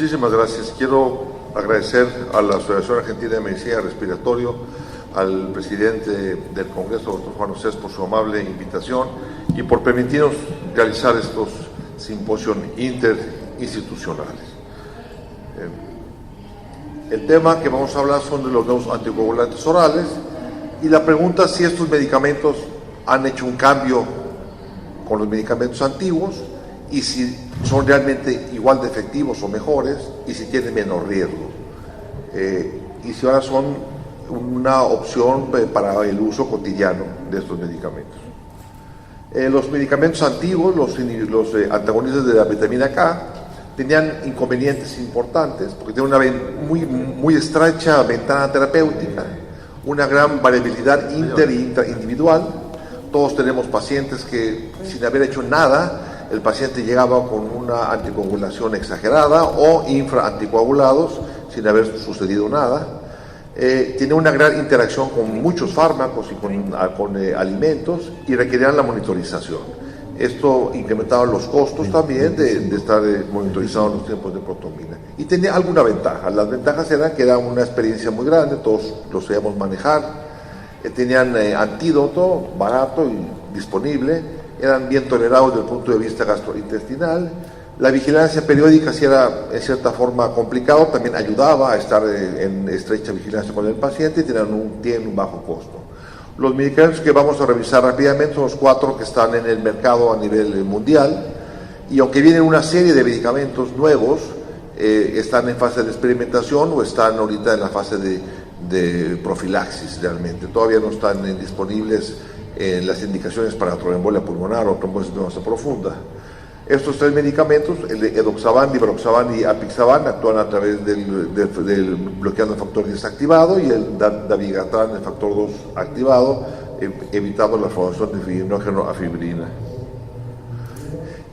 Muchísimas gracias. Quiero agradecer a la Asociación Argentina de Medicina Respiratorio, al presidente del Congreso, doctor Juan Osés, por su amable invitación y por permitirnos realizar estos simposios interinstitucionales. El tema que vamos a hablar son de los nuevos anticoagulantes orales y la pregunta es si estos medicamentos han hecho un cambio con los medicamentos antiguos y si son realmente igual de efectivos o mejores y si tienen menos riesgo. Y si ahora son una opción para el uso cotidiano de estos medicamentos. Los medicamentos antiguos, los antagonistas de la vitamina K, tenían inconvenientes importantes porque tienen una muy estrecha ventana terapéutica, una gran variabilidad interindividual. Todos tenemos pacientes que sin haber hecho nada, el paciente llegaba con una anticoagulación exagerada o infraanticoagulados sin haber sucedido nada. Tiene una gran interacción con muchos fármacos y con alimentos y requerían la monitorización. Esto incrementaba los costos también de estar monitorizando los tiempos de protomina. Y tenía alguna ventaja. Las ventajas eran que era una experiencia muy grande, todos lo sabíamos manejar. Tenían antídoto barato y disponible, eran bien tolerados desde el punto de vista gastrointestinal. La vigilancia periódica, si era en cierta forma complicado, también ayudaba a estar en estrecha vigilancia con el paciente y tienen un bajo costo. Los medicamentos que vamos a revisar rápidamente son los 4 que están en el mercado a nivel mundial, y aunque vienen una serie de medicamentos nuevos, están en fase de experimentación o están ahorita en la fase de profilaxis realmente. Todavía no están disponibles las indicaciones para tromboembolia pulmonar o trombosis venosa profunda. Estos 3 medicamentos, el edoxaban, divarroxaban y apixaban, actúan a través del bloqueando el factor 10 activado y el dabigatran, el factor 2 activado, evitando la formación de fibrinógeno a fibrina.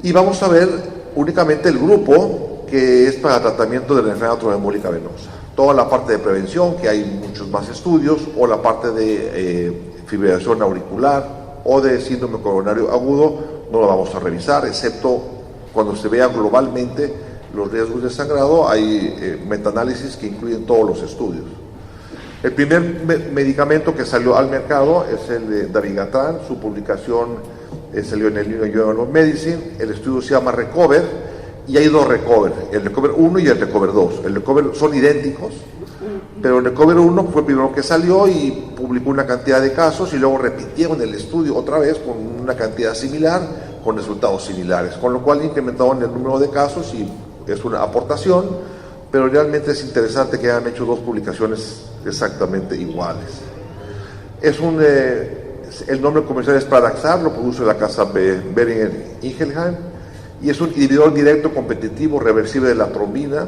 Y vamos a ver únicamente el grupo que es para tratamiento de la enfermedad tromboembólica venosa. Toda la parte de prevención, que hay muchos más estudios, o la parte de fibrilación auricular o de síndrome coronario agudo, no lo vamos a revisar, excepto cuando se vea globalmente los riesgos de sangrado. Hay metaanálisis que incluyen todos los estudios. El primer medicamento que salió al mercado es el de dabigatran. Su publicación salió en el New England Journal of Medicine. El estudio se llama RECOVER y hay 2 RECOVER, el RECOVER 1 y el RECOVER 2. El RECOVER son idénticos, pero el RECOVER 1 fue el primero que salió y publicó una cantidad de casos y luego repitieron el estudio otra vez con una cantidad similar, con resultados similares, con lo cual incrementaron el número de casos y es una aportación, pero realmente es interesante que hayan hecho 2 publicaciones exactamente iguales. El nombre comercial es Pradaxar, lo produce la casa Boehringer Ingelheim y es un inhibidor directo competitivo reversible de la trombina.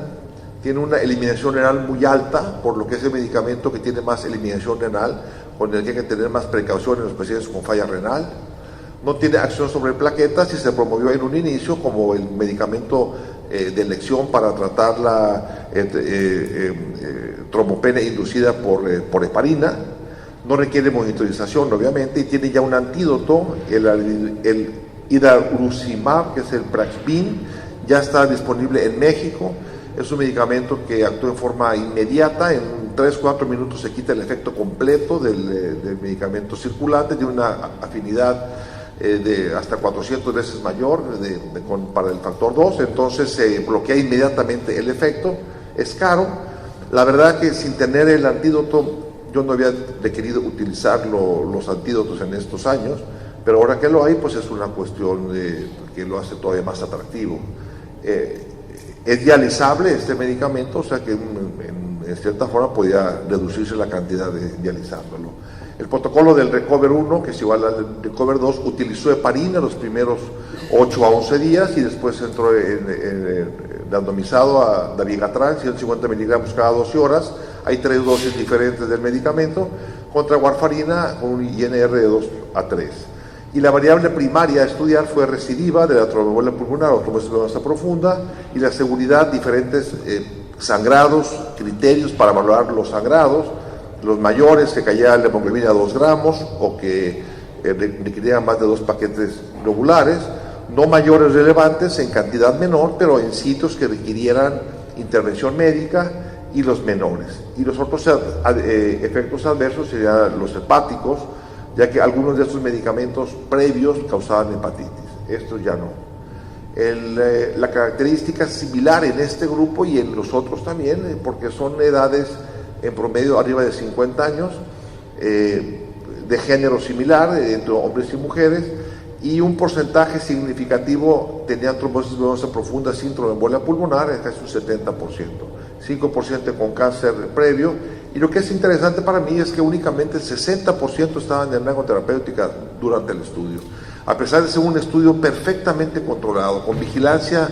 Tiene una eliminación renal muy alta, por lo que es el medicamento que tiene más eliminación renal, con el que hay que tener más precaución en los pacientes con falla renal. No tiene acción sobre plaquetas y se promovió en un inicio como el medicamento de elección para tratar la trombopenia inducida por heparina. No requiere monitorización, obviamente, y tiene ya un antídoto, el idarucimab, que es el Praxbin, ya está disponible en México. Es un medicamento que actúa en forma inmediata, en 3-4 minutos se quita el efecto completo del medicamento circulante, tiene una afinidad de hasta 400 veces mayor para el factor 2, entonces se bloquea inmediatamente el efecto. Es caro. La verdad que sin tener el antídoto, yo no había requerido utilizar los antídotos en estos años, pero ahora que lo hay, pues es una cuestión que lo hace todavía más atractivo. Es dializable este medicamento, o sea que en cierta forma podía reducirse la cantidad dializándolo. El protocolo del RECOVER 1, que es igual al RECOVER 2, utilizó heparina los primeros 8 a 11 días y después entró randomizado a dabigatran, 150 miligramos cada 12 horas. Hay 3 dosis diferentes del medicamento contra warfarina con un INR de 2 a 3. Y la variable primaria a estudiar fue recidiva de la tromboembolia pulmonar o trombosis venosa profunda y la seguridad, diferentes sangrados, criterios para valorar los sangrados, los mayores que caía la hemoglobina a 2 gramos o que requerían más de 2 paquetes globulares, no mayores relevantes en cantidad menor, pero en sitios que requirieran intervención médica y los menores. Y los otros efectos adversos serían los hepáticos, ya que algunos de estos medicamentos previos causaban hepatitis. Estos ya no. La característica es similar en este grupo y en los otros también, porque son edades en promedio arriba de 50 años, de género similar, entre hombres y mujeres, y un porcentaje significativo tenían trombosis venosa profunda sin tromboembolia pulmonar, es casi un 70%, 5% con cáncer previo, y lo que es interesante para mí es que únicamente el 60% estaban en rango terapéutica durante el estudio, a pesar de ser un estudio perfectamente controlado, con vigilancia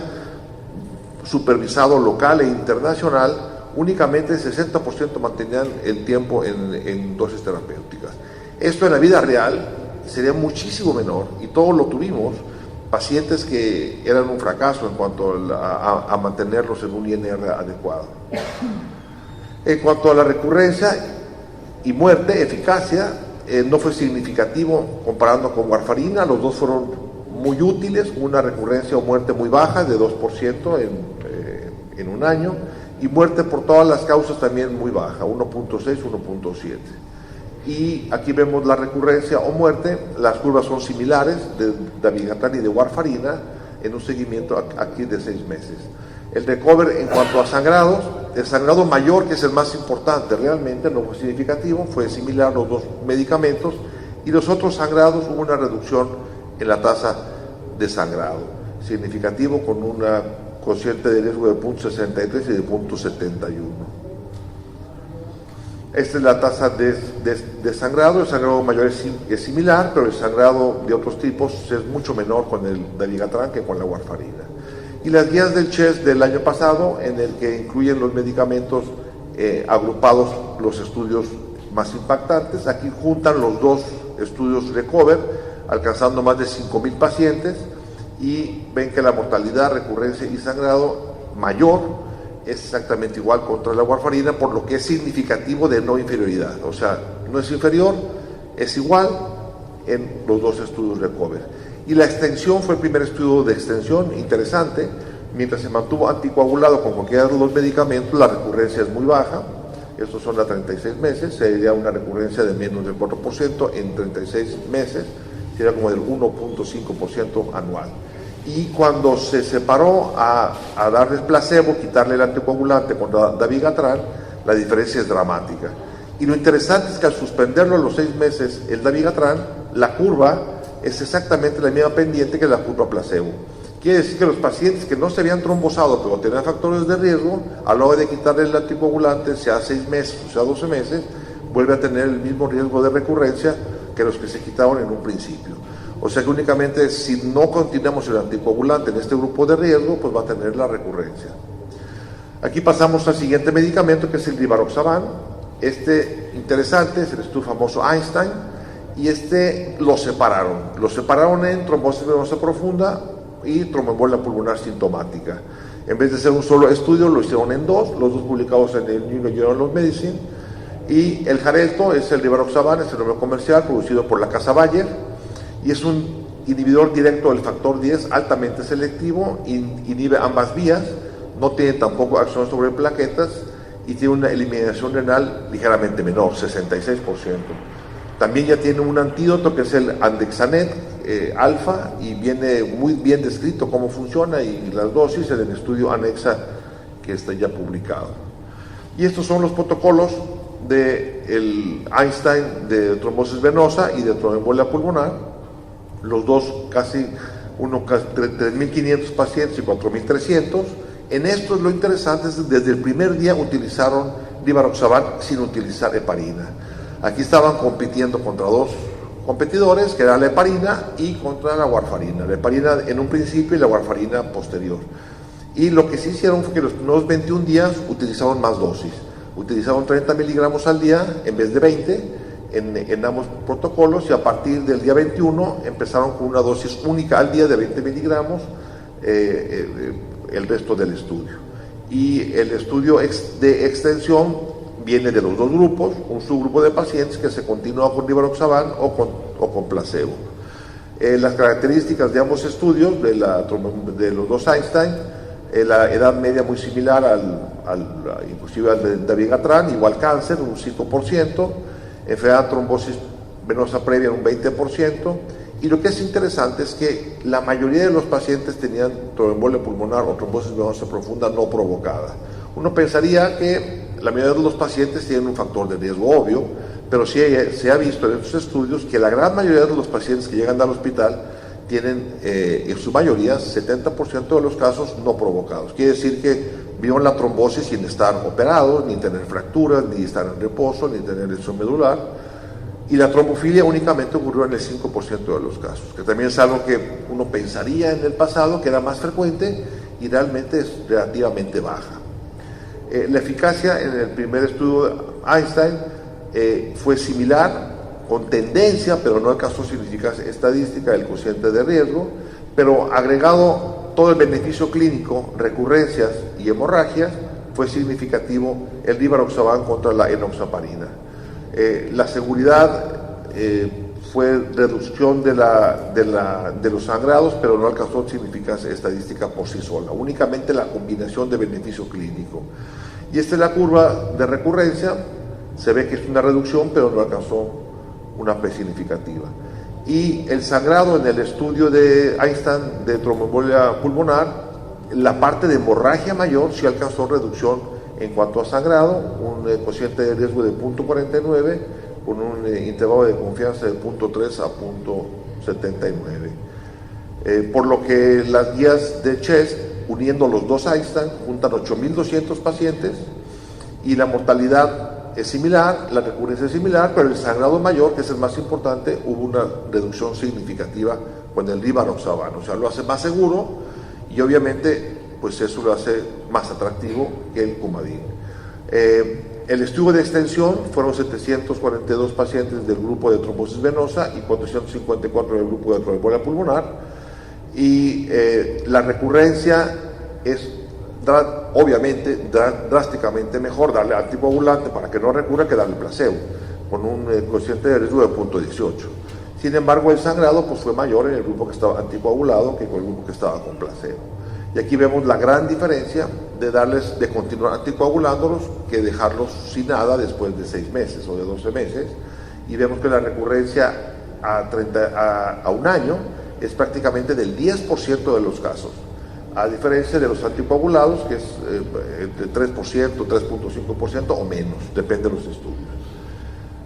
supervisado local e internacional. Únicamente el 60% mantenían el tiempo en dosis terapéuticas. Esto en la vida real sería muchísimo menor, y todos lo tuvimos, pacientes que eran un fracaso en cuanto a mantenerlos en un INR adecuado. En cuanto a la recurrencia y muerte, eficacia, no fue significativo comparando con warfarina. Los dos fueron muy útiles, una recurrencia o muerte muy baja de 2% en un año, y muerte por todas las causas también muy baja, 1.6, 1.7. Y aquí vemos la recurrencia o muerte, las curvas son similares de dabigatran y de warfarina en un seguimiento aquí de 6 meses. El recover en cuanto a sangrados, el sangrado mayor, que es el más importante, realmente no fue significativo, fue similar a los dos medicamentos, y los otros sangrados hubo una reducción en la tasa de sangrado, significativo con una cociente de riesgo de 0.63 y de 0.71. Esta es la tasa de sangrado. El sangrado mayor es similar, pero el sangrado de otros tipos es mucho menor con el dabigatran que con la warfarina. Y las guías del CHEST del año pasado, en el que incluyen los medicamentos agrupados, los estudios más impactantes, aquí juntan los dos estudios RECOVER, alcanzando más de 5,000 pacientes, y ven que la mortalidad, recurrencia y sangrado mayor es exactamente igual contra la warfarina, por lo que es significativo de no inferioridad. O sea, no es inferior, es igual en los dos estudios RECOVER. Y la extensión fue el primer estudio de extensión interesante. Mientras se mantuvo anticoagulado con cualquiera de los medicamentos, la recurrencia es muy baja. Estos son a 36 meses, sería una recurrencia de menos del 4% en 36 meses, sería como del 1.5% anual. Y cuando se separó a darles placebo, quitarle el anticoagulante con dabigatran, la diferencia es dramática. Y lo interesante es que al suspenderlo a los 6 meses el dabigatran, la curva es exactamente la misma pendiente que la curva placebo. Quiere decir que los pacientes que no se habían trombosado pero tenían factores de riesgo, a la hora de quitarle el anticoagulante, sea 6 meses o sea 12 meses, vuelve a tener el mismo riesgo de recurrencia que los que se quitaron en un principio. O sea que únicamente si no continuamos el anticoagulante en este grupo de riesgo, pues va a tener la recurrencia. Aquí pasamos al siguiente medicamento, que es el rivaroxaban. Este interesante es el famoso Einstein, y lo separaron en trombosis venosa profunda y tromboembolia pulmonar sintomática. En vez de ser un solo estudio, lo hicieron en dos, los dos publicados en el New England Journal of Medicine. Y el Xarelto es el rivaroxaban, es el nombre comercial producido por la casa Bayer, y es un inhibidor directo del factor 10 altamente selectivo, inhibe ambas vías, no tiene tampoco acción sobre plaquetas y tiene una eliminación renal ligeramente menor, 66%. También ya tiene un antídoto que es el Andexanet alfa, y viene muy bien descrito cómo funciona y las dosis en el estudio anexa que está ya publicado. Y estos son los protocolos del Einstein de trombosis venosa y de tromboembolia pulmonar. Los dos casi 3.500 pacientes y 4.300. En esto lo interesante es que desde el primer día utilizaron rivaroxaban sin utilizar heparina. Aquí estaban compitiendo contra dos competidores, que era la heparina y contra la warfarina. La heparina en un principio y la warfarina posterior. Y lo que sí hicieron fue que los primeros 21 días utilizaron más dosis. Utilizaron 30 miligramos al día en vez de 20 en ambos protocolos, y a partir del día 21 empezaron con una dosis única al día de 20 miligramos el resto del estudio. Y el estudio de extensión viene de los dos grupos, un subgrupo de pacientes que se continúa con rivaroxaban o con placebo. Las características de ambos estudios, de los dos Einstein, la edad media muy similar inclusive al de Dabigatran, igual cáncer, un 5%, enfermedad de trombosis venosa previa, un 20%, y lo que es interesante es que la mayoría de los pacientes tenían tromboembolia pulmonar o trombosis venosa profunda no provocada. Uno pensaría que la mayoría de los pacientes tienen un factor de riesgo obvio, pero sí se ha visto en estos estudios que la gran mayoría de los pacientes que llegan al hospital tienen, en su mayoría, 70% de los casos no provocados. Quiere decir que vieron la trombosis sin estar operados, ni tener fracturas, ni estar en reposo, ni tener lesión medular. Y la trombofilia únicamente ocurrió en el 5% de los casos, que también es algo que uno pensaría en el pasado que era más frecuente y realmente es relativamente baja. La eficacia en el primer estudio de Einstein fue similar, con tendencia, pero no alcanzó significancia estadística del cociente de riesgo, pero agregado todo el beneficio clínico, recurrencias y hemorragias, fue significativo el rivaroxaban contra la enoxaparina. La seguridad fue reducción de los sangrados, pero no alcanzó significancia estadística por sí sola, únicamente la combinación de beneficio clínico. Y esta es la curva de recurrencia, se ve que es una reducción, pero no alcanzó una P significativa. Y el sangrado en el estudio de Einstein de tromboembolia pulmonar, la parte de hemorragia mayor sí alcanzó reducción en cuanto a sangrado, un cociente de riesgo de 0.49 con un intervalo de confianza de 0.3 a 0.79. Por lo que las guías de CHEST, uniendo los dos Einstein, juntan 8.200 pacientes y la mortalidad es similar, la recurrencia es similar, pero el sangrado mayor, que es el más importante, hubo una reducción significativa con el rivaroxaban, o sea, lo hace más seguro y obviamente pues eso lo hace más atractivo que el Coumadin. El estudio de extensión fueron 742 pacientes del grupo de trombosis venosa y 454 del grupo de tromboembolia pulmonar, y la recurrencia es obviamente drásticamente mejor darle anticoagulante para que no recurra que darle placebo, con un cociente de riesgo de 0.18. Sin embargo, el sangrado pues, fue mayor en el grupo que estaba anticoagulado que con el grupo que estaba con placebo. Y aquí vemos la gran diferencia de continuar anticoagulándolos que dejarlos sin nada después de 6 meses o de 12 meses. Y vemos que la recurrencia a un año es prácticamente del 10% de los casos, a diferencia de los anticoagulados, que es entre 3%, 3.5% o menos, depende de los estudios.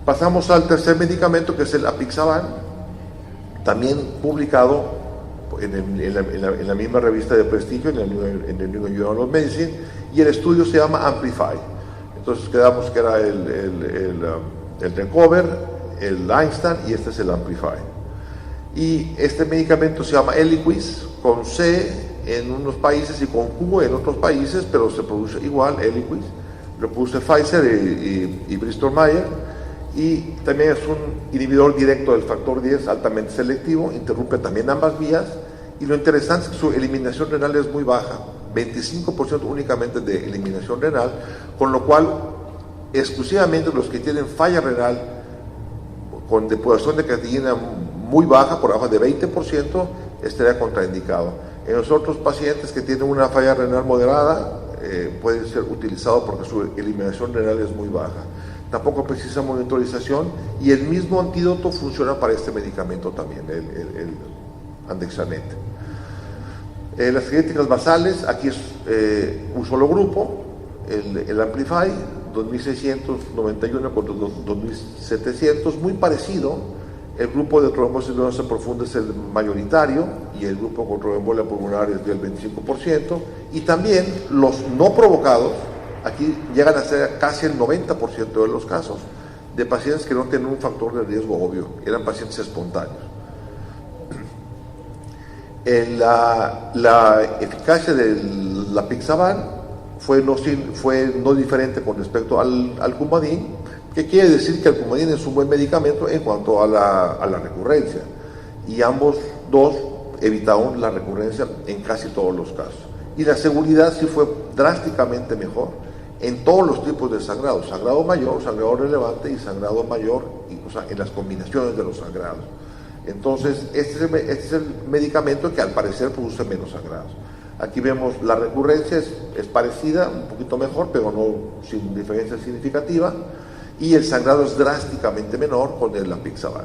Pasamos al tercer medicamento, que es el apixaban, también publicado en la misma revista de prestigio, en el New England Journal of Medicine, y el estudio se llama Amplify. Entonces quedamos que era el Recover, el Einstein, y este es el Amplify. Y este medicamento se llama Eliquis, con C en unos países y con Q en otros países, pero se produce igual, Eliquis. Lo produce Pfizer y Bristol Myers, y también es un inhibidor directo del factor 10 altamente selectivo, interrumpe también ambas vías, y lo interesante es que su eliminación renal es muy baja, 25% únicamente de eliminación renal, con lo cual exclusivamente los que tienen falla renal con depuración de creatinina muy baja, por abajo de 20%, estaría contraindicado. En los otros pacientes que tienen una falla renal moderada, puede ser utilizado porque su eliminación renal es muy baja. Tampoco precisa monitorización, y el mismo antídoto funciona para este medicamento también, el Andexanet. Las críticas basales, aquí es un solo grupo, el Amplify, 2.691 contra 2.700, muy parecido. El grupo de trombosis venosa profunda es el mayoritario y el grupo con tromboembolia pulmonar es del 25%, y también los no provocados aquí llegan a ser casi el 90% de los casos de pacientes que no tienen un factor de riesgo obvio, eran pacientes espontáneos. La eficacia del apixaban fue no diferente con respecto al Coumadin, que quiere decir que el Coumadin es un buen medicamento en cuanto a la recurrencia, y ambos dos evitaron la recurrencia en casi todos los casos. Y la seguridad sí fue drásticamente mejor en todos los tipos de sangrado, sangrado mayor, sangrado relevante y sangrado mayor, o sea, en las combinaciones de los sangrados. Entonces, este es el medicamento que al parecer produce menos sangrados. Aquí vemos la recurrencia, es parecida, un poquito mejor, pero no sin diferencia significativa, y el sangrado es drásticamente menor con el apixaban.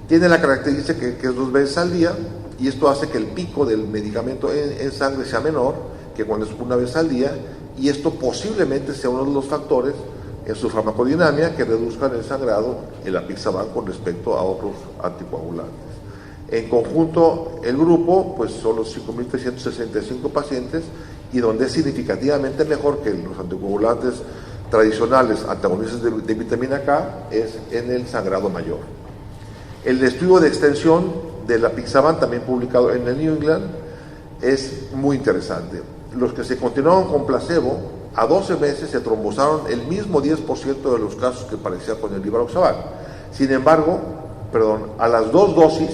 Tiene la característica que es 2 veces al día, y esto hace que el pico del medicamento en sangre sea menor que cuando es una vez al día, y esto posiblemente sea uno de los factores en su farmacodinámica que reduzcan el sangrado, el apixaban, con respecto a otros anticoagulantes. En conjunto, el grupo pues son los 5.365 pacientes, y donde es significativamente mejor que los anticoagulantes tradicionales antagonistas de vitamina K es en el sangrado mayor. El estudio de extensión del apixaban, también publicado en el New England, es muy interesante. Los que se continuaron con placebo, a 12 meses se trombosaron el mismo 10% de los casos que parecía con el rivaroxaban. Sin embargo, a las 2 dosis,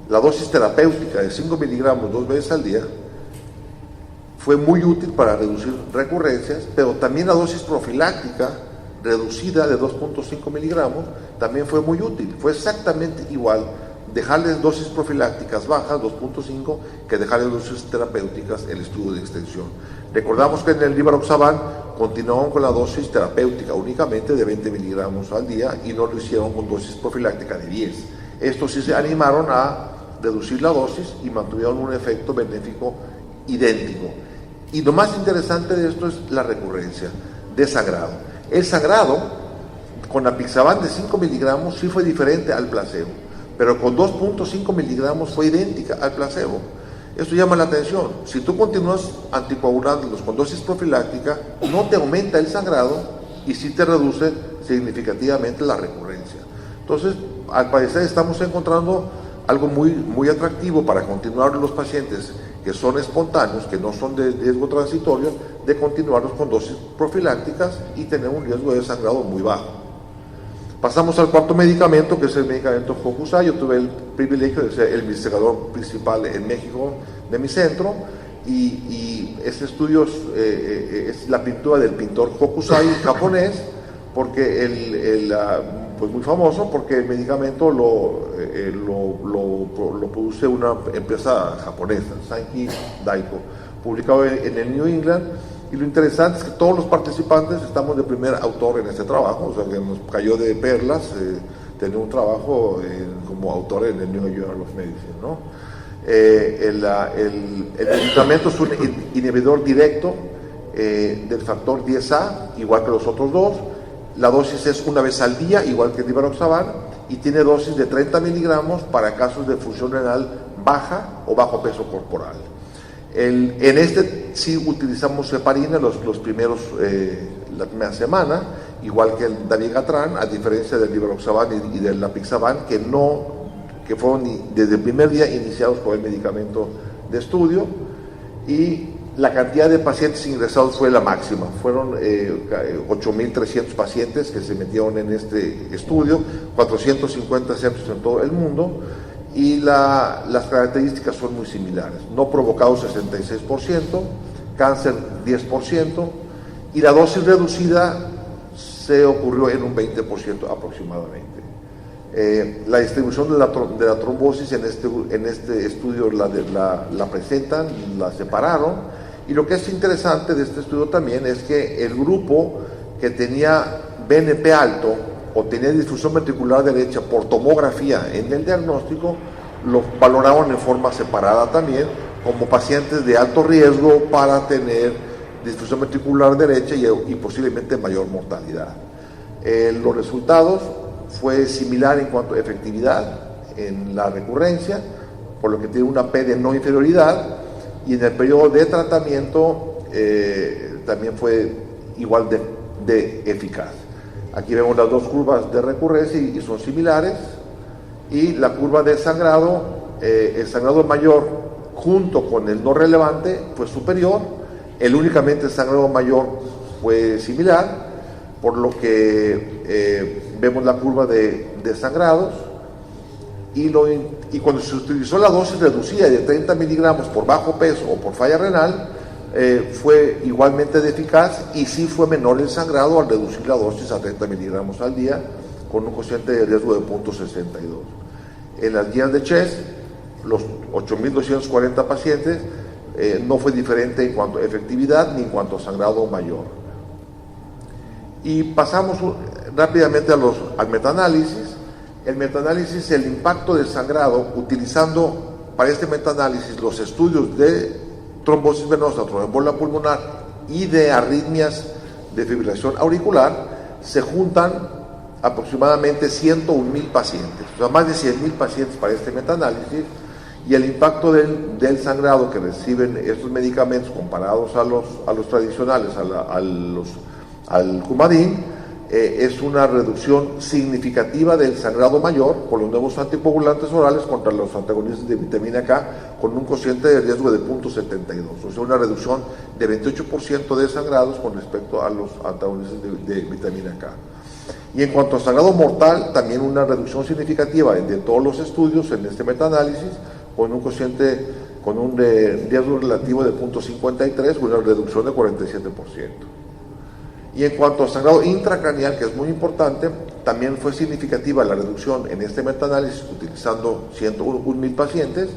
la dosis terapéutica de 5 miligramos 2 veces al día fue muy útil para reducir recurrencias, pero también la dosis profiláctica reducida de 2.5 miligramos también fue muy útil. Fue exactamente igual dejarles dosis profilácticas bajas, 2.5, que dejarles dosis terapéuticas, el estudio de extensión. Recordamos que en el rivaroxaban continuaron con la dosis terapéutica únicamente de 20 miligramos al día y no lo hicieron con dosis profiláctica de 10. Estos sí se animaron a reducir la dosis y mantuvieron un efecto benéfico idéntico. Y lo más interesante de esto es la recurrencia de sangrado. El sangrado con apixaban de 5 miligramos sí fue diferente al placebo, pero con 2.5 miligramos fue idéntica al placebo. Esto llama la atención. Si tú continúas anticoagulándolos con dosis profiláctica, no te aumenta el sangrado y sí te reduce significativamente la recurrencia. Entonces, al parecer estamos encontrando algo muy atractivo para continuar los pacientes que son espontáneos, que no son de riesgo transitorio, de continuarlos con dosis profilácticas y tener un riesgo de sangrado muy bajo. Pasamos al cuarto medicamento, que es el medicamento Hokusai. Yo tuve el privilegio de ser el investigador principal en México de mi centro, y este estudio es la pintura del pintor Hokusai japonés, porque pues muy famoso, porque el medicamento lo produce una empresa japonesa, Sankei Daiko, publicado en el New England. Y lo interesante es que todos los participantes estamos de primer autor en este trabajo, o sea que nos cayó de perlas tener un trabajo como autor en el New Journal of Medicine, ¿no? El medicamento es un inhibidor directo del factor 10A, igual que los otros dos. La dosis es una vez al día, igual que el rivaroxaban, y tiene dosis de 30 miligramos para casos de función renal baja o bajo peso corporal. En este sí utilizamos heparina la primera semana, igual que el dabigatran, a diferencia del rivaroxaban y del apixaban, que fueron desde el primer día iniciados por el medicamento de estudio, y la cantidad de pacientes ingresados fue la máxima. Fueron 8.300 pacientes que se metieron en este estudio, 450 centros en todo el mundo, y las características son muy similares. No provocado 66%, cáncer 10%, y la dosis reducida se ocurrió en un 20% aproximadamente. La distribución de la trombosis en este estudio la presentan, la separaron, y lo que es interesante de este estudio también es que el grupo que tenía BNP alto o tenía difusión ventricular derecha por tomografía en el diagnóstico, lo valoraron en forma separada también como pacientes de alto riesgo para tener difusión ventricular derecha y posiblemente mayor mortalidad. Los resultados fue similar en cuanto a efectividad en la recurrencia, por lo que tiene una P de no inferioridad, y en el periodo de tratamiento también fue igual de eficaz. Aquí vemos las dos curvas de recurrencia y son similares, y la curva de sangrado, el sangrado mayor junto con el no relevante fue superior, únicamente el sangrado mayor fue similar, por lo que vemos la curva de sangrados, y cuando se utilizó la dosis reducida de 30 miligramos por bajo peso o por falla renal, fue igualmente de eficaz, y sí fue menor el sangrado al reducir la dosis a 30 miligramos al día, con un cociente de riesgo de 0.62. En las guías de Chest, los 8.240 pacientes, no fue diferente en cuanto a efectividad ni en cuanto a sangrado mayor. Y pasamos rápidamente al metaanálisis. El metaanálisis, el impacto del sangrado, utilizando para este metaanálisis los estudios de trombosis venosa, tromboembolia pulmonar y de arritmias de fibrilación auricular, se juntan aproximadamente 101,000 pacientes, o sea, más de 100,000 pacientes para este metaanálisis, y el impacto del sangrado que reciben estos medicamentos comparados a los tradicionales, al Coumadin, es una reducción significativa del sangrado mayor por los nuevos anticoagulantes orales contra los antagonistas de vitamina K, con un cociente de riesgo de 0.72, o sea, una reducción de 28% de sangrados con respecto a los antagonistas de vitamina K. Y en cuanto a sangrado mortal, también una reducción significativa de todos los estudios en este metaanálisis, con un cociente, con un riesgo relativo de 0.53, una reducción de 47%. Y en cuanto a sangrado intracraneal, que es muy importante, también fue significativa la reducción en este metaanálisis, utilizando 101,000 pacientes,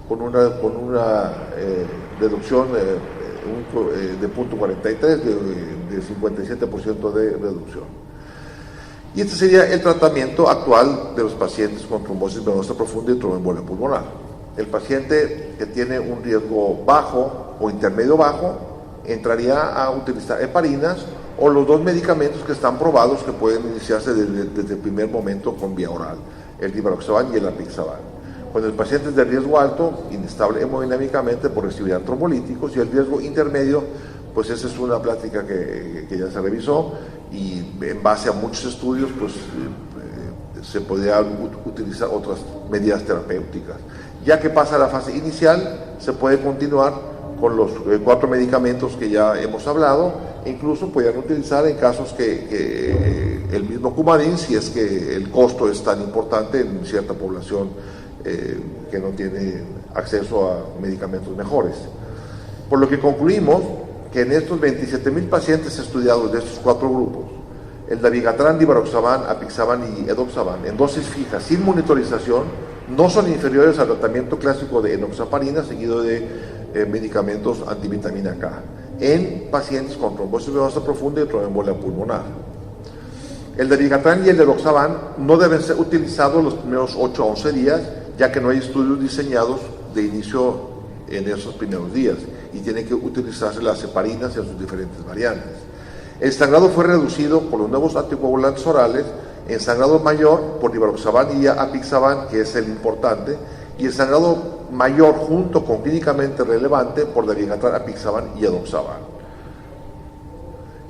con una reducción de 0.43, de 57% de reducción. Y este sería el tratamiento actual de los pacientes con trombosis venosa profunda y tromboembolia pulmonar. El paciente que tiene un riesgo bajo o intermedio bajo entraría a utilizar heparinas o los dos medicamentos que están probados que pueden iniciarse desde el primer momento con vía oral, el Rivaroxaban y el Apixaban. Cuando el paciente es de riesgo alto, inestable hemodinámicamente por recibir trombolíticos, y el riesgo intermedio, pues esa es una plática que ya se revisó, y en base a muchos estudios, pues se podría utilizar otras medidas terapéuticas. Ya que pasa la fase inicial, se puede continuar con los 4 medicamentos que ya hemos hablado, e incluso podrían utilizar en casos que el mismo Coumadin, si es que el costo es tan importante en cierta población que no tiene acceso a medicamentos mejores. Por lo que concluimos que en estos 27,000 pacientes estudiados de estos 4 grupos, el Dabigatran, Rivaroxaban, Apixaban y Edoxaban, en dosis fijas sin monitorización, no son inferiores al tratamiento clásico de enoxaparina seguido de medicamentos antivitamina K en pacientes con trombosis venosa profunda y tromboembolia pulmonar. El Dabigatran y el Edoxaban no deben ser utilizados los primeros 8 a 11 días, ya que no hay estudios diseñados de inicio en esos primeros días, y tienen que utilizarse las heparinas en sus diferentes variantes. El sangrado fue reducido por los nuevos anticoagulantes orales, en sangrado mayor por Rivaroxaban y Apixaban, que es el importante, y el sangrado mayor junto con clínicamente relevante por Dabigatran, Apixaban y Edoxaban.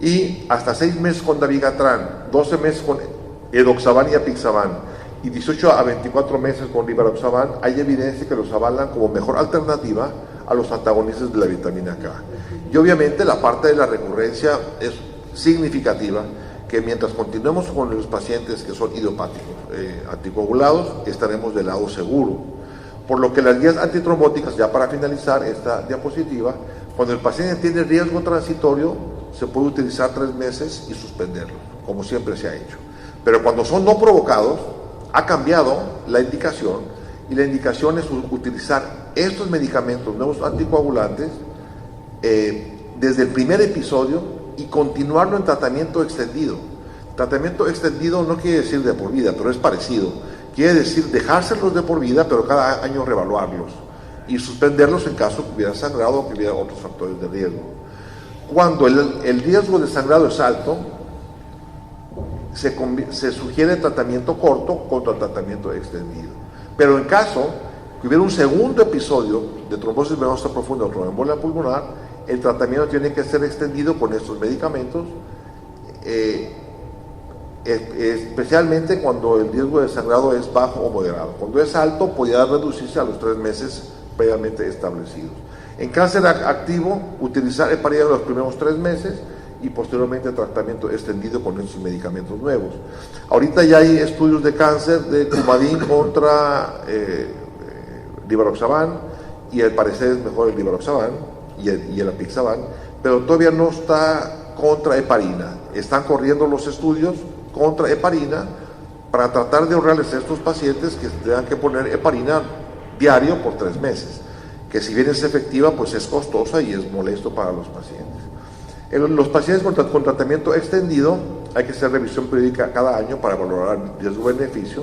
Y hasta 6 meses con Dabigatran, 12 meses con Edoxaban y Apixaban y 18 a 24 meses con Rivaroxaban, hay evidencia que los avalan como mejor alternativa a los antagonistas de la vitamina K. Y obviamente la parte de la recurrencia es significativa, que mientras continuemos con los pacientes que son idiopáticos, anticoagulados, estaremos del lado seguro. Por lo que las guías antitrombóticas, ya para finalizar esta diapositiva, cuando el paciente tiene riesgo transitorio, se puede utilizar 3 meses y suspenderlo, como siempre se ha hecho. Pero cuando son no provocados, ha cambiado la indicación, y la indicación es utilizar estos medicamentos nuevos anticoagulantes desde el primer episodio y continuarlo en tratamiento extendido. Tratamiento extendido no quiere decir de por vida, pero es parecido. Quiere decir dejárselos de por vida, pero cada año reevaluarlos y suspenderlos en caso que hubiera sangrado o que hubiera otros factores de riesgo. Cuando el riesgo de sangrado es alto, se sugiere tratamiento corto contra tratamiento extendido. Pero en caso que hubiera un segundo episodio de trombosis venosa profunda o tromboembolia pulmonar, el tratamiento tiene que ser extendido con estos medicamentos, especialmente cuando el riesgo de sangrado es bajo o moderado. Cuando es alto, podría reducirse a los 3 meses previamente establecidos. En cáncer activo, utilizar heparina los primeros 3 meses y posteriormente tratamiento extendido con estos medicamentos nuevos. Ahorita ya hay estudios de cáncer de Coumadin contra Rivaroxaban, y al parecer es mejor el Rivaroxaban y el Apixaban, pero todavía no está contra heparina. Están corriendo los estudios contra heparina para tratar de ahorrarles a estos pacientes que tengan que poner heparina diario por 3 meses, que si bien es efectiva, pues es costosa y es molesto para los pacientes. En los pacientes con tratamiento extendido hay que hacer revisión periódica cada año para valorar riesgo-beneficio,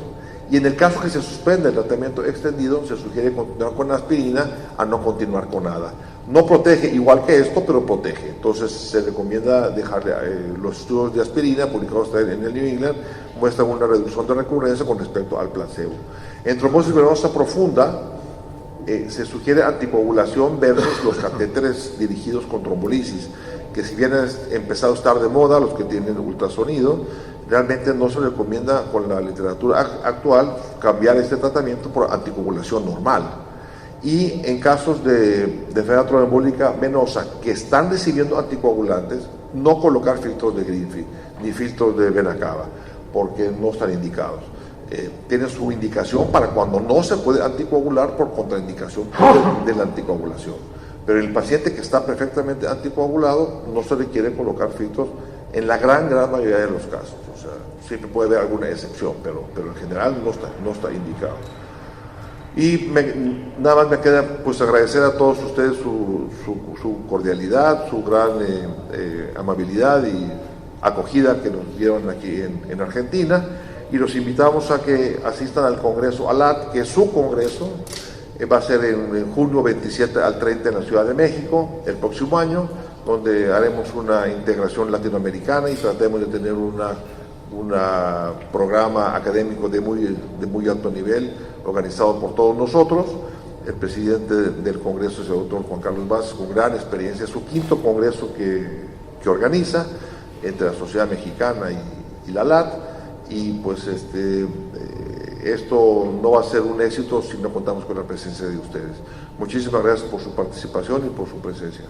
y en el caso que se suspende el tratamiento extendido se sugiere continuar con aspirina a no continuar con nada. No protege igual que esto, pero protege. Entonces se recomienda dejar los estudios de aspirina publicados en el New England muestran una reducción de recurrencia con respecto al placebo. En trombosis venosa profunda se sugiere anticoagulación versus los catéteres dirigidos con trombolisis, que si bien han empezado a estar de moda los que tienen ultrasonido, realmente no se recomienda con la literatura actual cambiar este tratamiento por anticoagulación normal. Y en casos de enfermedad tromboembólica venosa que están recibiendo anticoagulantes, no colocar filtros de Greenfield ni filtros de vena cava, porque no están indicados. Tienen su indicación para cuando no se puede anticoagular por contraindicación de la anticoagulación. Pero el paciente que está perfectamente anticoagulado no se requiere colocar filtros en la gran mayoría de los casos. O sea, siempre puede haber alguna excepción, pero en general no está indicado. Y nada más me queda pues agradecer a todos ustedes su cordialidad, su gran amabilidad y acogida que nos dieron aquí en Argentina, y los invitamos a que asistan al Congreso ALAT, que es su congreso, va a ser en junio 27 al 30 en la Ciudad de México, el próximo año, donde haremos una integración latinoamericana y tratemos de tener un programa académico de muy alto nivel, organizado por todos nosotros. El presidente del Congreso es el doctor Juan Carlos Vázquez, con gran experiencia, es su quinto congreso que organiza entre la Sociedad Mexicana y la LAT, y pues esto no va a ser un éxito si no contamos con la presencia de ustedes. Muchísimas gracias por su participación y por su presencia.